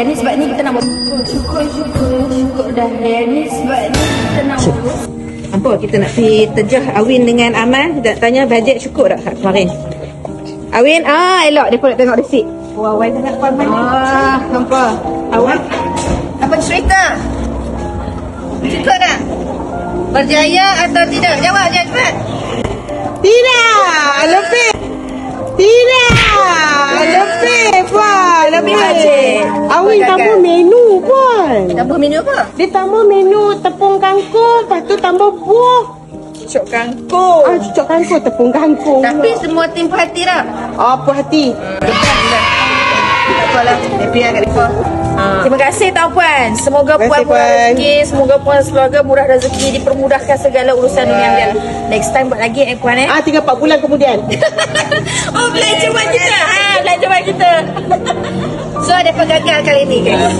Yang ni sebab ni kita nak buat syukur dah. Yang ni sebab ni kita nak buat. Apa kita nak pergi terjah Awin dengan Amal. Kita nak tanya bajet cukup tak kat kemarin. Awin, elok dia pun nak tengok resit. Wah, Awin sangat faham mana. Nampak. Awak Apa cerita? Cukup tak? Berjaya atau tidak? Jawab je cepat. tidak. Lebih. Tidak. Lebih pun. Lebih bajet. Awin tambah menu pun. Tambah menu apa? Dia tambah menu tepung kangkung, lepas tu tambah buah. Cucuk kangkung. Cucuk kangkung, tepung kangkung. Tapi semua tim hati dah. Apa hati? Tak apalah. Happy lah kat mereka. Terima kasih Tuan Puan. Semoga Terima Puan kasih, murah Puan. rezeki, semoga Puan sekeluarga murah rezeki, dipermudahkan segala urusan dunia akhirat. Next time buat lagi Puan Tinggal 4 bulan kemudian. Oh, belanja buat kita. Belanja buat kita. So, ada gagal kali ni guys.